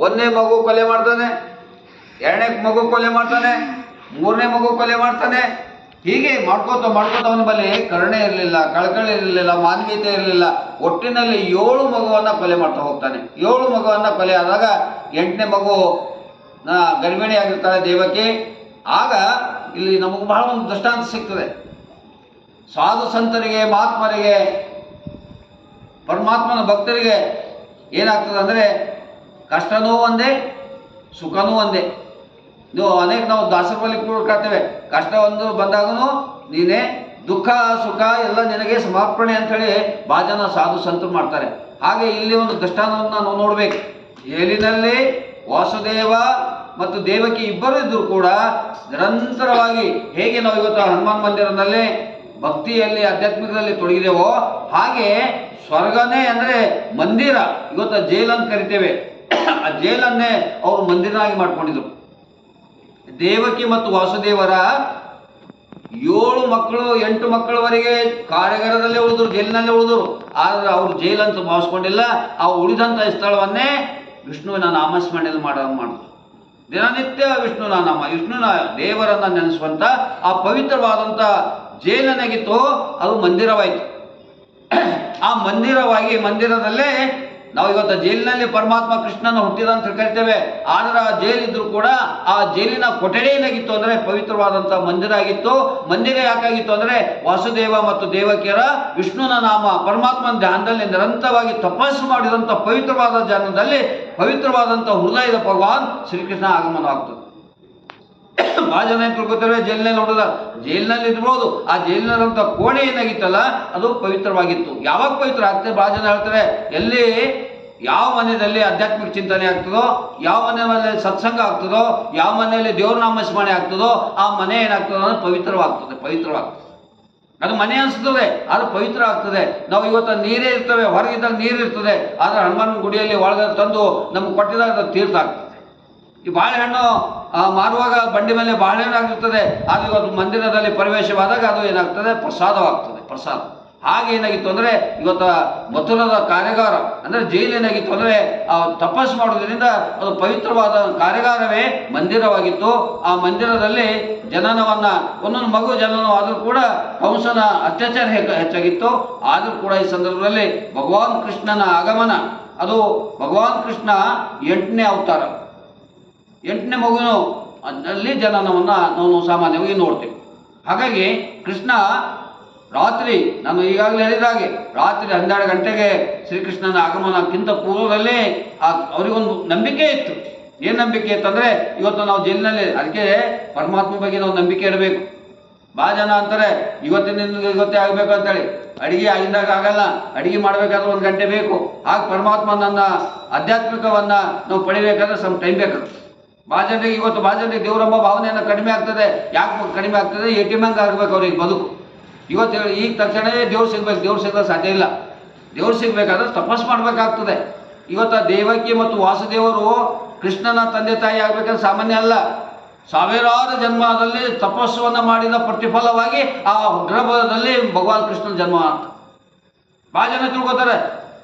ಒಂದನೇ ಮಗು ಕೊಲೆ ಮಾಡ್ತಾನೆ, ಎರಡನೇ ಮಗು ಕೊಲೆ ಮಾಡ್ತಾನೆ, ಮೂರನೇ ಮಗು ಕೊಲೆ ಮಾಡ್ತಾನೆ. ಹೀಗೆ ಮಾಡ್ಕೋತ ಅವನ ಬಳಿ ಕರುಣೆ ಇರಲಿಲ್ಲ, ಕಳಕಳಿ ಇರಲಿಲ್ಲ, ಮಾನವೀಯತೆ ಇರಲಿಲ್ಲ. ಒಟ್ಟಿನಲ್ಲಿ 7 ಮಗುವನ್ನು ಕೊಲೆ ಮಾಡ್ತಾ ಹೋಗ್ತಾನೆ. 7 ಮಗುವನ್ನು ಕೊಲೆ ಆದಾಗ 8ನೇ ಮಗು ಗರ್ಭಿಣಿ ಆಗಿರ್ತಾಳೆ ದೇವಕಿ. ಆಗ ಇಲ್ಲಿ ನಮಗೆ ಬಹಳ ಒಂದು ದೃಷ್ಟಾಂತ ಸಿಗ್ತದೆ. ಸಾಧು ಸಂತರಿಗೆ, ಮಹಾತ್ಮರಿಗೆ, ಪರಮಾತ್ಮನ ಭಕ್ತರಿಗೆ ಏನಾಗ್ತದೆ ಅಂದರೆ ಕಷ್ಟನೂ ಒಂದೇ, ಸುಖನೂ ಒಂದೇ. ನಾವು ದಾಸರ ಬಳಿ ಕೂಡ್ಕೊಳ್ತೇವೆ, ಕಷ್ಟ ಒಂದು ಬಂದಾಗೂ ನೀನೇ, ದುಃಖ ಸುಖ ಎಲ್ಲ ನಿನಗೆ ಸಮರ್ಪಣೆ ಅಂಥೇಳಿ ಭಾಳ ಜನ ಸಾಧು ಸಂತರು ಮಾಡ್ತಾರೆ. ಹಾಗೆ ಇಲ್ಲಿ ಒಂದು ದೃಷ್ಟಾಂತವನ್ನು ನಾವು ನೋಡಬೇಕು. ಏಲಿನಲ್ಲಿ ವಾಸುದೇವ ಮತ್ತು ದೇವಕಿ ಇಬ್ಬರು ಇದ್ದರೂ ಕೂಡ ನಿರಂತರವಾಗಿ ಹೇಗೆ ನಾವು ಇವತ್ತು ಹನುಮಾನ್ ಮಂದಿರದಲ್ಲಿ ಭಕ್ತಿಯಲ್ಲಿ ಆಧ್ಯಾತ್ಮಿಕದಲ್ಲಿ ತೊಡಗಿದೆವೋ ಹಾಗೆ ಸ್ವರ್ಗನೇ ಅಂದರೆ ಮಂದಿರ, ಇವತ್ತು ಜೈಲನ್ನು ಕರಿತೇವೆ, ಆ ಜೈಲನ್ನೇ ಅವರು ಮಂದಿರನಾಗಿ ಮಾಡ್ಕೊಂಡಿದ್ರು. ದೇವಕಿ ಮತ್ತು ವಾಸುದೇವರ 7 ಮಕ್ಕಳು 8 ಮಕ್ಕಳವರೆಗೆ ಕಾರಾಗೃಹದಲ್ಲೇ ಉಳಿದ್ರು, ಜೈಲಿನಲ್ಲೇ ಉಳಿದ್ರು. ಆದರೆ ಅವರು ಜೈಲಂತ ಭಾವಿಸ್ಕೊಂಡಿಲ್ಲ. ಆ ಉಳಿದಂಥ ಸ್ಥಳವನ್ನೇ ವಿಷ್ಣುವಿನ ನಾಮಸ್ಮರಣೆಯಲ್ಲಿ ಮಾಡಿದ್ರು. ದಿನನಿತ್ಯ ವಿಷ್ಣುವಿನ ನಾಮ, ವಿಷ್ಣುವಿನ ದೇವರನ್ನು ನೆನೆಸುವಂಥ ಆ ಪವಿತ್ರವಾದಂಥ ಜೈಲನಾಗಿತ್ತು, ಅದು ಮಂದಿರವಾಯಿತು. ಆ ಮಂದಿರದಲ್ಲೇ ನಾವು ಇವತ್ತು ಜೈಲಿನಲ್ಲಿ ಪರಮಾತ್ಮ ಕೃಷ್ಣನ ಹುಟ್ಟಿದ ಅಂತ ಕರಿತೇವೆ. ಆದರೆ ಆ ಜೈಲಿದ್ರು ಕೂಡ ಆ ಜೈಲಿನ ಕೊಠಡಿ ಏನಾಗಿತ್ತು ಅಂದರೆ ಪವಿತ್ರವಾದಂಥ ಮಂದಿರ ಆಗಿತ್ತು. ಮಂದಿರ ಯಾಕಾಗಿತ್ತು ಅಂದರೆ ವಾಸುದೇವ ಮತ್ತು ದೇವಕಿಯರ ವಿಷ್ಣುವಿನ ನಾಮ ಪರಮಾತ್ಮನ ಧ್ಯಾನದಲ್ಲಿ ನಿರಂತರವಾಗಿ ತಪಸ್ಸು ಮಾಡಿದಂಥ ಪವಿತ್ರವಾದ ಜಾಗದಲ್ಲಿ ಪವಿತ್ರವಾದಂಥ ಹೃದಯದ ಭಗವಾನ್ ಶ್ರೀಕೃಷ್ಣ ಆಗಮನವಾಗ್ತದೆ. ಭಾಳ ಜನ ಏನು ತಿಳ್ಕೊತಾರೆ, ಜೈಲಿನಲ್ಲಿ ನೋಡಿದ ಜೈಲಿನಲ್ಲಿ ಇರ್ಬೋದು, ಆ ಜೈಲಿನಂಥ ಕೋಣೆ ಏನಾಗಿತ್ತಲ್ಲ ಅದು ಪವಿತ್ರವಾಗಿತ್ತು. ಯಾವಾಗ ಪವಿತ್ರ ಆಗ್ತದೆ? ಭಾಳ ಜನ ಹೇಳ್ತಾರೆ, ಎಲ್ಲಿ ಯಾವ ಮನೆಯಲ್ಲಿ ಆಧ್ಯಾತ್ಮಿಕ ಚಿಂತನೆ ಆಗ್ತದೋ, ಯಾವ ಮನೆಯಲ್ಲಿ ಸತ್ಸಂಗ ಆಗ್ತದೋ, ಯಾವ ಮನೆಯಲ್ಲಿ ದೇವ್ರ ನಾಮಸ್ಮರಣೆ ಆಗ್ತದೋ ಆ ಮನೆ ಏನಾಗ್ತದೆ ಅಂದ್ರೆ ಪವಿತ್ರವಾಗ್ತದೆ. ಅದು ಮನೆ ಅನಿಸ್ತದೆ, ಅದು ಪವಿತ್ರ ಆಗ್ತದೆ. ನಾವು ಇವತ್ತು ನೀರೇ ಇರ್ತವೆ, ಹೊರಗಿದ್ದಾಗ ನೀರು ಇರ್ತದೆ, ಆದರೆ ಹನುಮಾನ್ ಗುಡಿಯಲ್ಲಿ ಒಳಗೆ ತಂದು ನಮ್ಗೆ ಕೊಟ್ಟಿದಾಗ ತೀರ್ಥ ಆಗ್ತದೆ. ಈ ಬಾಳೆಹಣ್ಣು ಮಾರುವಾಗ ಬಂಡಿ ಮೇಲೆ ಬಾಳೆಹಣ್ಣು ಆಗಿರ್ತದೆ, ಅದು ಇವತ್ತು ಮಂದಿರದಲ್ಲಿ ಪ್ರವೇಶವಾದಾಗ ಅದು ಏನಾಗ್ತದೆ? ಪ್ರಸಾದವಾಗ್ತದೆ. ಪ್ರಸಾದ ಹಾಗೆ ಏನಾಗಿತ್ತು ಅಂದರೆ ಇವತ್ತು ಮಥುರದ ಕಾರ್ಯಾಗಾರ ಅಂದರೆ ಜೈಲು ಏನಾಗಿತ್ತು ಅಂದರೆ ತಪಸ್ಸು ಮಾಡೋದ್ರಿಂದ ಅದು ಪವಿತ್ರವಾದ ಕಾರ್ಯಾಗಾರವೇ ಮಂದಿರವಾಗಿತ್ತು. ಆ ಮಂದಿರದಲ್ಲಿ ಜನನವನ್ನು ಒಂದೊಂದು ಮಗು ಜನನವಾದರೂ ಕೂಡ ಕಂಸನ ಅತ್ಯಾಚಾರ ಹೆಚ್ಚಾಗಿತ್ತು. ಆದರೂ ಕೂಡ ಈ ಸಂದರ್ಭದಲ್ಲಿ ಭಗವಾನ್ ಕೃಷ್ಣನ ಆಗಮನ, ಅದು ಭಗವಾನ್ ಕೃಷ್ಣ 8ನೇ ಅವತಾರ, 8ನೇ ಮಗುವಿನ ಅಲ್ಲಿ ಜನನವನ್ನು ನಾವು ಸಾಮಾನ್ಯವಾಗಿ ನೋಡ್ತೀವಿ. ಹಾಗಾಗಿ ಕೃಷ್ಣ ರಾತ್ರಿ, ನಾನು ಈಗಾಗಲೇ ಹೇಳಿದ ಹಾಗೆ ರಾತ್ರಿ 12 ಗಂಟೆಗೆ ಶ್ರೀಕೃಷ್ಣನ ಆಗಮನಕ್ಕಿಂತ ಪೂರ್ವದಲ್ಲಿ ಅವರಿಗೊಂದು ನಂಬಿಕೆ ಇತ್ತು. ಏನು ನಂಬಿಕೆ ಇತ್ತಂದರೆ ಇವತ್ತು ನಾವು ಜೈಲಿನಲ್ಲಿ, ಅದಕ್ಕೆ ಪರಮಾತ್ಮ ಬಗ್ಗೆ ನಾವು ನಂಬಿಕೆ ಇಡಬೇಕು. ಭಾಳ ಜನ ಅಂತಾರೆ ಇವತ್ತೇ ಆಗಬೇಕು ಅಂತೇಳಿ. ಅಡಿಗೆ ಆಗಿದ್ದಾಗ ಆಗಲ್ಲ, ಅಡಿಗೆ ಮಾಡಬೇಕಾದ್ರೆ 1 ಗಂಟೆ ಬೇಕು. ಹಾಗೆ ಪರಮಾತ್ಮ ನನ್ನ ಆಧ್ಯಾತ್ಮಿಕವನ್ನು ನಾವು ಪಡಿಬೇಕಾದ್ರೆ ಸ್ವಲ್ಪ ಟೈಮ್ ಬೇಕಾಗುತ್ತೆ. ಭಾಳ ಜನರಿಗೆ ದೇವರಂಬ ಭಾವನೆಯನ್ನು ಕಡಿಮೆ ಆಗ್ತದೆ. ಯಾಕೆ ಕಡಿಮೆ ಆಗ್ತದೆ? ATM ಆಗಬೇಕು ಅವ್ರಿಗೆ ಬದುಕು. ಇವತ್ತು ಈಗ ತಕ್ಷಣವೇ ದೇವ್ರು ಸಿಗಕ್ಕೆ ಸಾಧ್ಯ ಇಲ್ಲ. ದೇವ್ರು ಸಿಗಬೇಕಾದ್ರೆ ತಪಸ್ಸು ಮಾಡಬೇಕಾಗ್ತದೆ. ಇವತ್ತು ದೇವಕಿ ಮತ್ತು ವಾಸುದೇವರು ಕೃಷ್ಣನ ತಂದೆ ತಾಯಿ ಆಗಬೇಕಂದ್ರೆ ಸಾಮಾನ್ಯ ಅಲ್ಲ. ಸಾವಿರಾರು ಜನ್ಮದಲ್ಲಿ ತಪಸ್ಸನ್ನು ಮಾಡಿದ ಪ್ರತಿಫಲವಾಗಿ ಆ ಗರ್ಭದಲ್ಲಿ ಭಗವಾನ್ ಕೃಷ್ಣನ ಜನ್ಮ ಅಂತ ಭಾಳ ಜನ ತಿಳ್ಕೊತಾರೆ.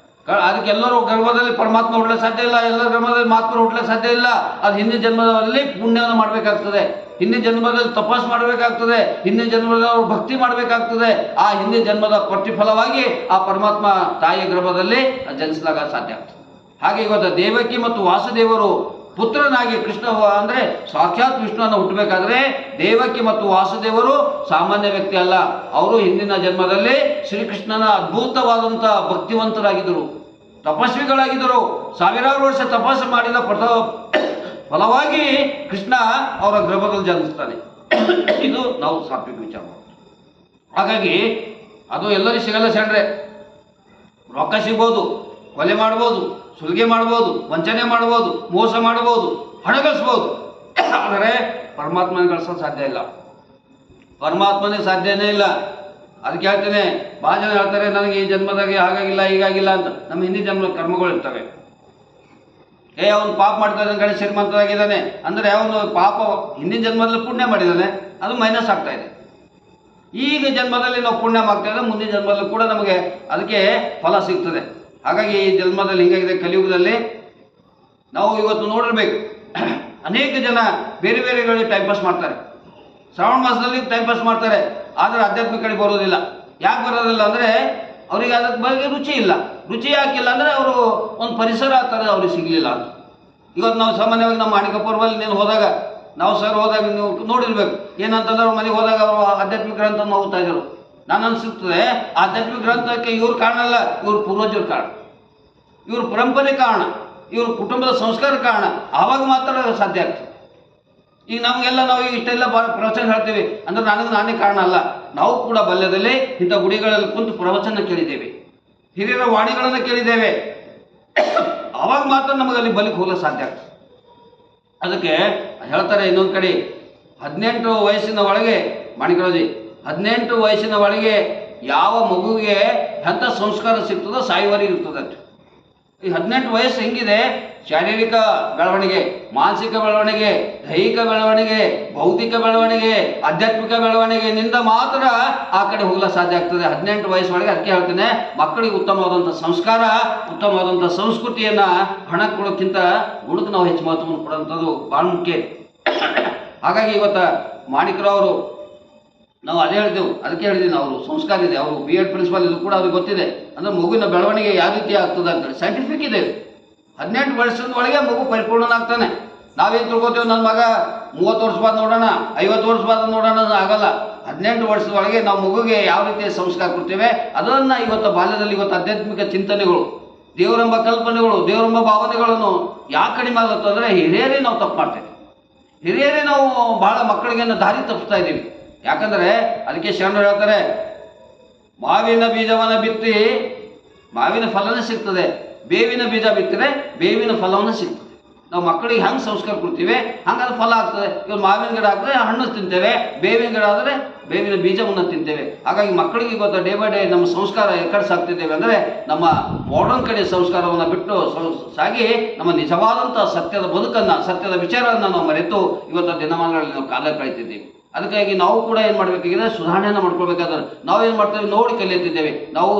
ಅದಕ್ಕೆ ಎಲ್ಲರೂ ಗರ್ಭದಲ್ಲಿ ಪರಮಾತ್ಮ ಹುಟ್ಟಲಿಕ್ಕೆ ಸಾಧ್ಯ ಇಲ್ಲ, ಎಲ್ಲರ ಗರ್ಭದಲ್ಲಿ ಮಾತ್ಮ ಹುಟ್ಟಲಿಕ್ಕೆ ಸಾಧ್ಯ ಇಲ್ಲ. ಅದು ಹಿಂದಿನ ಜನ್ಮದಲ್ಲಿ ಪುಣ್ಯವನ್ನು ಮಾಡಬೇಕಾಗ್ತದೆ, ಹಿಂದಿನ ಜನ್ಮದಲ್ಲಿ ತಪಸ್ಸು ಮಾಡಬೇಕಾಗ್ತದೆ, ಹಿಂದಿನ ಜನ್ಮದಲ್ಲಿ ಅವರು ಭಕ್ತಿ ಮಾಡಬೇಕಾಗ್ತದೆ. ಆ ಹಿಂದಿನ ಜನ್ಮದ ಪ್ರತಿಫಲವಾಗಿ ಆ ಪರಮಾತ್ಮ ತಾಯಿಯ ಗರ್ಭದಲ್ಲಿ ಜನಿಸಲಾಗ ಸಾಧ್ಯ ಆಗ್ತದೆ. ಹಾಗೆ ಇವತ್ತು ದೇವಕಿ ಮತ್ತು ವಾಸುದೇವರು ಪುತ್ರನಾಗಿ ಕೃಷ್ಣ ಅಂದರೆ ಸಾಕ್ಷಾತ್ ವಿಷ್ಣುವನ್ನು ಹುಟ್ಟಬೇಕಾದ್ರೆ ದೇವಕಿ ಮತ್ತು ವಾಸುದೇವರು ಸಾಮಾನ್ಯ ವ್ಯಕ್ತಿ ಅಲ್ಲ. ಅವರು ಹಿಂದಿನ ಜನ್ಮದಲ್ಲಿ ಶ್ರೀಕೃಷ್ಣನ ಅದ್ಭುತವಾದಂಥ ಭಕ್ತಿವಂತರಾಗಿದ್ದರು, ತಪಸ್ವಿಗಳಾಗಿದ್ದರು. ಸಾವಿರಾರು ವರ್ಷ ತಪಸ್ಸು ಮಾಡಿದ ಫಲವಾಗಿ ಕೃಷ್ಣ ಅವರ ಗರ್ಭದಲ್ಲಿ ಜನ್ಮಿಸ್ತಾನೆ. ಇದು ನಾವು ಸಾತ್ವಿಕ ವಿಚಾರ. ಹಾಗಾಗಿ ಅದು ಎಲ್ಲರಿಗೂ ಸಿಗಲ್ಲ ಸಣ್ರೆ. ರೊಕ್ಕ ಸಿಗ್ಬೋದು, ಕೊಲೆ ಮಾಡ್ಬೋದು, ಸುಲಿಗೆ ಮಾಡ್ಬೋದು, ವಂಚನೆ ಮಾಡ್ಬೋದು, ಮೋಸ ಮಾಡ್ಬೋದು, ಹಣ ಗಳಿಸ್ಬೋದು. ಆದರೆ ಪರಮಾತ್ಮನ ಗಳಿಸೋದು ಸಾಧ್ಯ ಇಲ್ಲ, ಪರಮಾತ್ಮನಿಗೆ ಸಾಧ್ಯನೇ ಇಲ್ಲ. ಅದಕ್ಕೆ ಹೇಳ್ತೇನೆ, ಭಾಳ ಜನ ಹೇಳ್ತಾರೆ ನನಗೆ ಈ ಜನ್ಮದಾಗೆ ಹಾಗಾಗಿಲ್ಲ ಹೀಗಾಗಿಲ್ಲ ಅಂತ. ನಮ್ಮ ಹಿಂದಿನ ಜನ್ಮದ ಕರ್ಮಗಳು ಇರ್ತವೆ. ಅವನು ಪಾಪ ಮಾಡ್ತಾ ಇದ್ದಾನೆ, ಗಣೇಶ ಶ್ರೀಮಂತರಾಗಿದ್ದಾನೆ ಅಂದರೆ ಅವನು ಪಾಪ ಹಿಂದಿನ ಜನ್ಮದಲ್ಲಿ ಪುಣ್ಯ ಮಾಡಿದ್ದಾನೆ, ಅದು ಮೈನಸ್ ಆಗ್ತಾ ಇದೆ. ಈಗ ಜನ್ಮದಲ್ಲಿ ನಾವು ಪುಣ್ಯ ಮಾಡ್ತಾ ಇದ್ದರೆ ಮುಂದಿನ ಜನ್ಮದಲ್ಲಿ ಕೂಡ ನಮಗೆ ಅದಕ್ಕೆ ಫಲ ಸಿಗ್ತದೆ. ಹಾಗಾಗಿ ಈ ಜನ್ಮದಲ್ಲಿ ಹೀಗಾಗಿದೆ, ಕಲಿಯುಗದಲ್ಲಿ ನಾವು ಇವತ್ತು ನೋಡಿರ್ಬೇಕು, ಅನೇಕ ಜನ ಬೇರೆ ಬೇರೆಗಳಿಗೆ ಟೈಮ್ ಪಾಸ್ ಮಾಡ್ತಾರೆ, ಶ್ರಾವಣ ಮಾಸದಲ್ಲಿ ಟೈಮ್ ಪಾಸ್ ಮಾಡ್ತಾರೆ, ಆದರೆ ಆಧ್ಯಾತ್ಮಿಕ ಕಡೆ ಬರೋದಿಲ್ಲ. ಯಾಕೆ ಬರೋದಿಲ್ಲ ಅಂದರೆ ಅವ್ರಿಗೆ ಅದ್ರ ಬಗ್ಗೆ ರುಚಿ ಇಲ್ಲ. ರುಚಿ ಯಾಕಿಲ್ಲ ಅಂದರೆ ಅವರು ಒಂದು ಪರಿಸರ ಆ ಥರ ಅವ್ರಿಗೆ ಸಿಗಲಿಲ್ಲ ಅಂತ. ಇವತ್ತು ನಾವು ಸಾಮಾನ್ಯವಾಗಿ ನಮ್ಮ ಮಾಣಿಕಪುರದಲ್ಲಿ ನೀನು ಹೋದಾಗ, ನಾವು ಸರ್ ಹೋದಾಗ ನೀವು ನೋಡಿರ್ಬೇಕು, ಏನಂತಂದ್ರೆ ಅವ್ರ ಮನೆಗೆ ಹೋದಾಗ ಅವರು ಆಧ್ಯಾತ್ಮಿಕ ಗ್ರಂಥ ಓದ್ತಾ ಇದ್ರು. ನಾನು ಅನಿಸುತ್ತದೆ ಆಧ್ಯಾತ್ಮಿಕ ಗ್ರಂಥಕ್ಕೆ ಇವ್ರ ಕಾರಣ ಅಲ್ಲ, ಇವ್ರ ಪೂರ್ವಜರ ಕಾರಣ, ಇವ್ರ ಪರಂಪರೆ ಕಾರಣ, ಇವ್ರ ಕುಟುಂಬದ ಸಂಸ್ಕಾರ ಕಾರಣ. ಆವಾಗ ಮಾತ್ರ ಸಾಧ್ಯ ಆಗ್ತದೆ. ಈಗ ನಮಗೆಲ್ಲ ನಾವು ಈಗ ಇಷ್ಟೆಲ್ಲ ಪ್ರವಚನ ಹೇಳ್ತೀವಿ ಅಂದ್ರೆ ನಾನೇ ಕಾರಣ ಅಲ್ಲ. ನಾವು ಕೂಡ ಬಾಲ್ಯದಲ್ಲಿ ಇಂಥ ಗುಡಿಗಳಲ್ಲಿ ಕುಂತು ಪ್ರವಚನ ಕೇಳಿದ್ದೇವೆ, ಹಿರಿಯರ ವಾಣಿಗಳನ್ನು ಕೇಳಿದ್ದೇವೆ. ಆವಾಗ ಮಾತ್ರ ನಮಗಲ್ಲಿ ಬಲಿಗೆ ಹೋಗಲು ಸಾಧ್ಯ ಆಗ್ತದೆ. ಅದಕ್ಕೆ ಹೇಳ್ತಾರೆ ಇನ್ನೊಂದು ಕಡೆ, 18 ವಯಸ್ಸಿನ ಒಳಗೆ ಮಾಣಿಕರಾಜಿ 18 ವಯಸ್ಸಿನ ಒಳಗೆ ಯಾವ ಮಗುವಿಗೆ ಎಂಥ ಸಂಸ್ಕಾರ ಸಿಗ್ತದೋ ಸಾಯುವವರೆಗೆ ಇರ್ತದೆ. ಈ 18 ವಯಸ್ಸು ಹೆಂಗಿದೆ, ಶಾರೀರಿಕ ಬೆಳವಣಿಗೆ, ಮಾನಸಿಕ ಬೆಳವಣಿಗೆ, ದೈಹಿಕ ಬೆಳವಣಿಗೆ, ಭೌತಿಕ ಬೆಳವಣಿಗೆ, ಆಧ್ಯಾತ್ಮಿಕ ಬೆಳವಣಿಗೆಯಿಂದ ಮಾತ್ರ ಆ ಕಡೆ ಹೋಗಲು ಸಾಧ್ಯ ಆಗ್ತದೆ 18 ವಯಸ್ಸೊಳಗೆ. ಅದಕ್ಕೆ ಹೇಳ್ತೇನೆ, ಮಕ್ಕಳಿಗೆ ಉತ್ತಮವಾದಂಥ ಸಂಸ್ಕಾರ, ಉತ್ತಮವಾದಂಥ ಸಂಸ್ಕೃತಿಯನ್ನು ಹಣ ಕೊಡೋಕ್ಕಿಂತ ಗುಣಕ್ಕೆ ನಾವು ಹೆಚ್ಚು ಮಹತ್ವವನ್ನು ಕೊಡುವಂಥದ್ದು ಭಾಳ ಮುಖ್ಯ. ಹಾಗಾಗಿ ಇವತ್ತು ಮಾಣಿಕರವರು ನಾವು ಅದೇ ಹೇಳಿದೆವು, ಅದಕ್ಕೆ ಹೇಳಿದ್ದೀನಿ, ಅವರು ಸಂಸ್ಕಾರ ಇದೆ, ಅವರು B.Ed ಪ್ರಿನ್ಸಿಪಾಲ್ ಇದು ಕೂಡ ಅವ್ರಿಗೆ ಗೊತ್ತಿದೆ. ಅಂದರೆ ಮಗುವಿನ ಬೆಳವಣಿಗೆ ಯಾವ ರೀತಿ ಆಗ್ತದೆ ಅಂತೇಳಿ ಸೈಂಟಿಫಿಕ್ ಇದೆ. 18 ವರ್ಷದ ಒಳಗೆ ಮಗು ಪರಿಪೂರ್ಣನಾಗ್ತಾನೆ. ನಾವೇನು ತಿಳ್ಕೊತೇವೆ, ನನ್ನ ಮಗ 30 ವರ್ಷ ಬಾದ್ ನೋಡೋಣ, 50 ವರ್ಷ ಬಾದ್ ನೋಡೋಣ, ಆಗಲ್ಲ. 18 ವರ್ಷದ ಒಳಗೆ ನಾವು ಮಗುಗೆ ಯಾವ ರೀತಿ ಸಂಸ್ಕಾರ ಕೊಡ್ತೇವೆ ಅದನ್ನು ಇವತ್ತು ಬಾಲ್ಯದಲ್ಲಿ ಇವತ್ತು ಆಧ್ಯಾತ್ಮಿಕ ಚಿಂತನೆಗಳು, ದೇವರೆಂಬ ಕಲ್ಪನೆಗಳು, ದೇವರೆಂಬ ಭಾವನೆಗಳನ್ನು ಯಾಕೆ ಕಡಿಮೆ ಆಗುತ್ತೆ ಅಂದರೆ ಹಿರಿಯರೇ ನಾವು ತಪ್ಪು ಮಾಡ್ತೇವೆ. ಹಿರಿಯರೇ ನಾವು ಭಾಳ ಮಕ್ಕಳಿಗೆ ದಾರಿ ತಪ್ಪಿಸ್ತಾ ಇದ್ದೀವಿ. ಯಾಕಂದರೆ ಅದಕ್ಕೆ ಶರಣರು ಹೇಳ್ತಾರೆ, ಮಾವಿನ ಬೀಜವನ್ನು ಬಿತ್ತಿ ಮಾವಿನ ಫಲನೇ ಸಿಗ್ತದೆ, ಬೇವಿನ ಬೀಜ ಬಿತ್ತರೆ ಬೇವಿನ ಫಲವನ್ನು ಸಿಗ್ತದೆ. ನಾವು ಮಕ್ಕಳಿಗೆ ಹೆಂಗೆ ಸಂಸ್ಕಾರ ಕೊಡ್ತೀವಿ ಹಂಗೆ ಅದು ಫಲ ಆಗ್ತದೆ. ಇವಾಗ ಮಾವಿನ ಗಿಡ ಆದರೆ ಹಣ್ಣು ತಿಂತೇವೆ, ಬೇವಿನ ಗಿಡ ಆದರೆ ಬೇವಿನ ಬೀಜವನ್ನು ತಿಂತೇವೆ. ಹಾಗಾಗಿ ಮಕ್ಕಳಿಗೆ ಇವತ್ತು ಡೇ ಬೈ ಡೇ ನಮ್ಮ ಸಂಸ್ಕಾರ ಎಕಡೆ ಸಾಗ್ತಿದ್ದೇವೆ ಅಂದರೆ ನಮ್ಮ ಮಾಡರ್ನ್ ಕಡೆ ಸಂಸ್ಕಾರವನ್ನು ಬಿಟ್ಟು ಸಾಗಿ ನಮ್ಮ ನಿಜವಾದಂಥ ಸತ್ಯದ ಬದುಕನ್ನು, ಸತ್ಯದ ವಿಚಾರವನ್ನು ನಾವು ಮರೆತು ಇವತ್ತು ದಿನಮಾನಗಳಲ್ಲಿ ನಾವು ಕಾಲ ಕಳೀತಿದ್ದೀವಿ. ಅದಕ್ಕಾಗಿ ನಾವು ಕೂಡ ಏನು ಮಾಡಬೇಕಾಗಿದೆ, ಸುಧಾರಣೆಯನ್ನು ಮಾಡ್ಕೊಳ್ಬೇಕಾದ್ರೆ ನಾವೇನು ಮಾಡ್ತೇವೆ ನೋಡಿ ಕಲಿಯುತ್ತಿದ್ದೇವೆ. ನಾವು